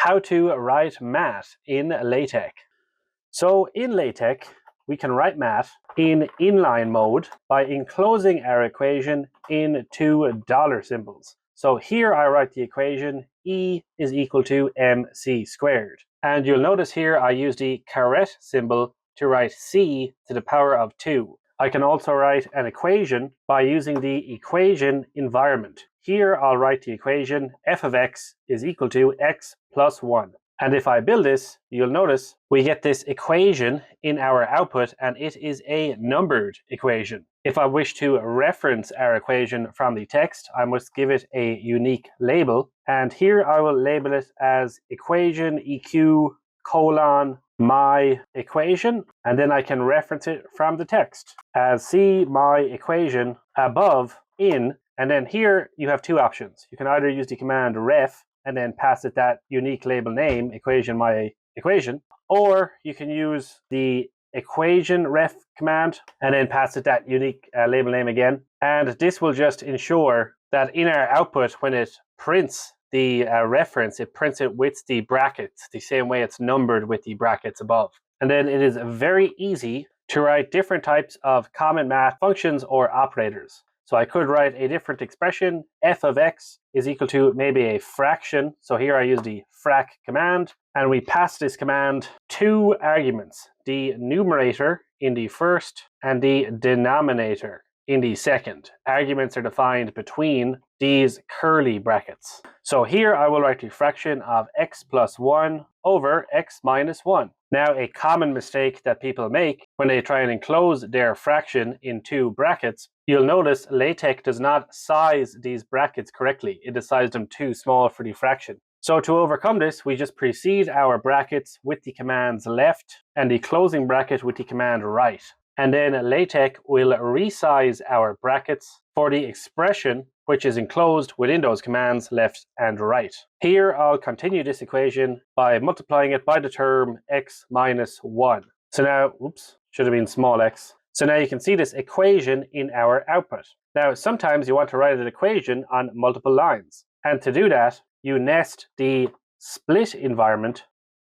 how to write math in LaTeX. So in LaTeX, we can write math in inline mode by enclosing our equation in two dollar symbols. So here I write the equation E is equal to mc squared. And you'll notice here I use the caret symbol to write c to the power of 2. I can also write an equation by using the equation environment. Here I'll write the equation f of x is equal to x plus 1. And if I build this, you'll notice we get this equation in our output, and it is a numbered equation. If I wish to reference our equation from the text, I must give it a unique label. And here I will label it as equation EQ colon my equation, and then I can reference it from the text as see my equation above in, and then here you have two options. You can either use the command ref and then pass it that unique label name, equation my equation, or you can use the equation ref command and then pass it that unique label name again. And this will just ensure that in our output, when it prints the reference, it prints it with the brackets, the same way it's numbered with the brackets above. And then it is very easy to write different types of common math functions or operators. So I could write a different expression, f of x is equal to maybe a fraction. So here I use the frac command, and we pass this command two arguments, the numerator in the first and the denominator in the second. Arguments are defined between these curly brackets. So here I will write the fraction of x plus 1 over x minus 1. Now, a common mistake that people make when they try and enclose their fraction in two brackets, you'll notice LaTeX does not size these brackets correctly. It has sized them too small for the fraction. So to overcome this, we just precede our brackets with the commands left and the closing bracket with the command right. And then LaTeX will resize our brackets for the expression which is enclosed within those commands left and right. Here I'll continue this equation by multiplying it by the term x minus 1. So now, should have been small x. So now you can see this equation in our output. Now sometimes you want to write an equation on multiple lines. And to do that, you nest the split environment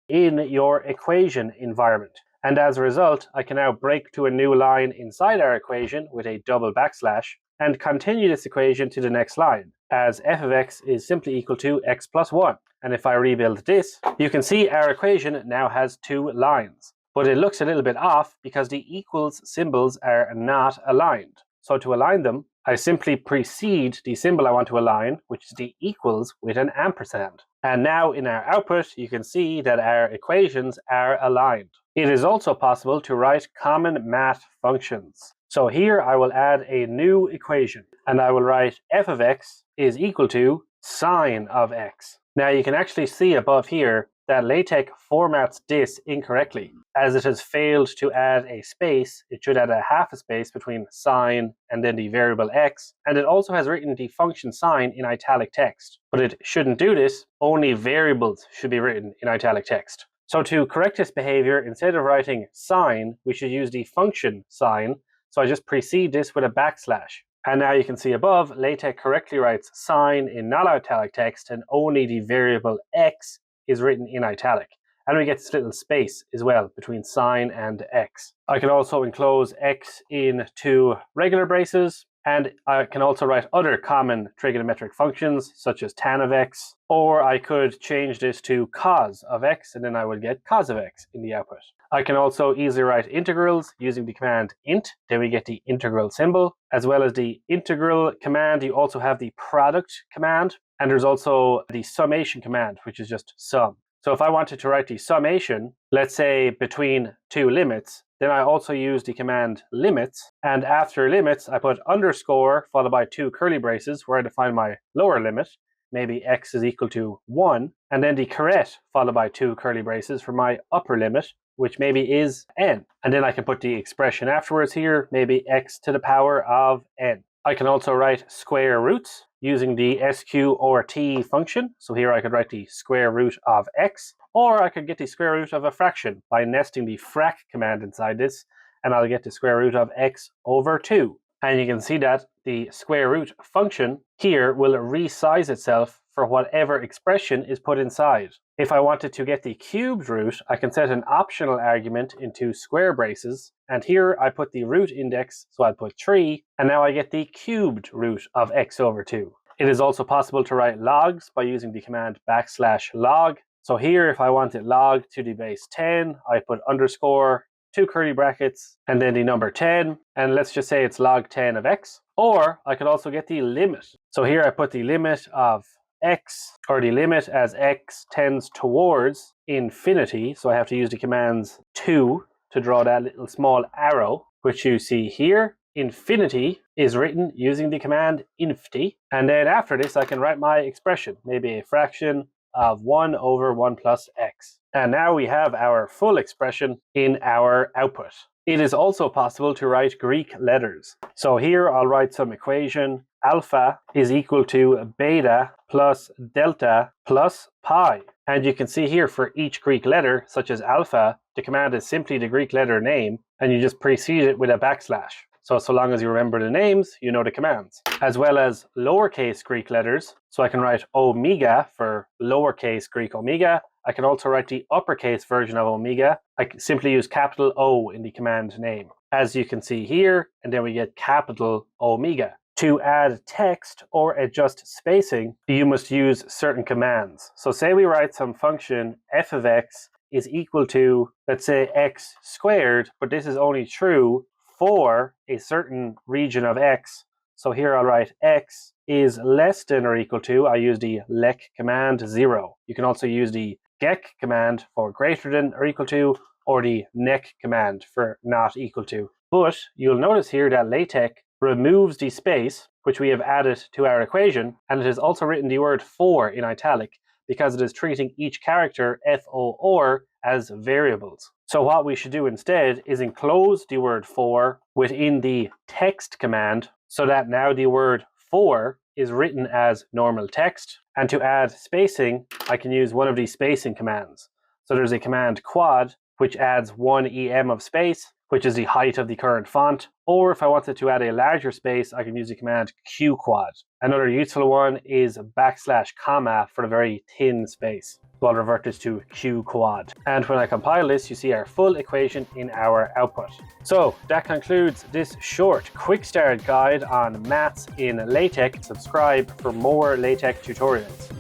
in your equation environment. And as a result, I can now break to a new line inside our equation with a double backslash and continue this equation to the next line, as f of x is simply equal to x plus 1. And if I rebuild this, you can see our equation now has two lines. But it looks a little bit off because the equals symbols are not aligned. So to align them, I simply precede the symbol I want to align, which is the equals, with an ampersand. And now in our output, you can see that our equations are aligned. It is also possible to write common math functions. So here I will add a new equation, and I will write f of x is equal to sine of x. Now you can actually see above here that LaTeX formats this incorrectly, as it has failed to add a space. It should add a half a space between sine and then the variable x, and it also has written the function sine in italic text. But it shouldn't do this. Only variables should be written in italic text. So to correct this behavior, instead of writing sine, we should use the function sine. So I just precede this with a backslash. And now you can see above, LaTeX correctly writes sine in non-italic text, and only the variable x is written in italic. And we get this little space as well between sine and x. I can also enclose x in two regular braces, and I can also write other common trigonometric functions such as tan of x, or I could change this to cos of x, and then I would get cos of x in the output. I can also easily write integrals using the command int, then we get the integral symbol. As well as the integral command, you also have the product command, and there's also the summation command, which is just sum. So if I wanted to write the summation, let's say between two limits, then I also use the command limits, and after limits I put underscore followed by two curly braces where I define my lower limit, maybe x is equal to 1, and then the caret followed by two curly braces for my upper limit, which maybe is n. And then I can put the expression afterwards here, maybe x to the power of n. I can also write square roots using the sq or t function. So here I could write the square root of x, or I could get the square root of a fraction by nesting the frac command inside this, and I'll get the square root of x over 2. And you can see that the square root function here will resize itself for whatever expression is put inside. If I wanted to get the cubed root, I can set an optional argument into square braces, and here I put the root index, so I put 3, and now I get the cubed root of x over 2. It is also possible to write logs by using the command \log. So here, if I wanted log to the base 10, I put underscore, 2 curly brackets, and then the number 10, and let's just say it's log 10 of x. Or I could also get the limit. So here I put the limit of x, or the limit as x tends towards infinity. So I have to use the commands to draw that little small arrow, which you see here. Infinity is written using the command infinity. And then after this, I can write my expression, maybe a fraction of 1 over 1 plus x. And now we have our full expression in our output. It is also possible to write Greek letters. So here I'll write some equation. Alpha is equal to beta plus delta plus pi. And you can see here for each Greek letter, such as alpha, the command is simply the Greek letter name, and you just precede it with a backslash. So long as you remember the names, you know the commands. As well as lowercase Greek letters, so I can write omega for lowercase Greek omega. I can also write the uppercase version of omega. I can simply use capital O in the command name, as you can see here, and then we get capital omega. To add text or adjust spacing, you must use certain commands. So say we write some function f of x is equal to, let's say, x squared, but this is only true for a certain region of x. So here I'll write x is less than or equal to, I use the lec command 0. You can also use the gec command for greater than or equal to, or the nec command for not equal to. But you'll notice here that LaTeX removes the space, which we have added to our equation, and it has also written the word for in italic, because it is treating each character for as variables. So what we should do instead is enclose the word for within the text command, so that now the word for is written as normal text. And to add spacing, I can use one of these spacing commands. So there's a command quad, which adds 1 em of space, which is the height of the current font. Or if I wanted to add a larger space, I can use the command qquad. Another useful one is \comma for a very thin space. So I'll revert this to qquad. And when I compile this, you see our full equation in our output. So that concludes this short quick start guide on maths in LaTeX. Subscribe for more LaTeX tutorials.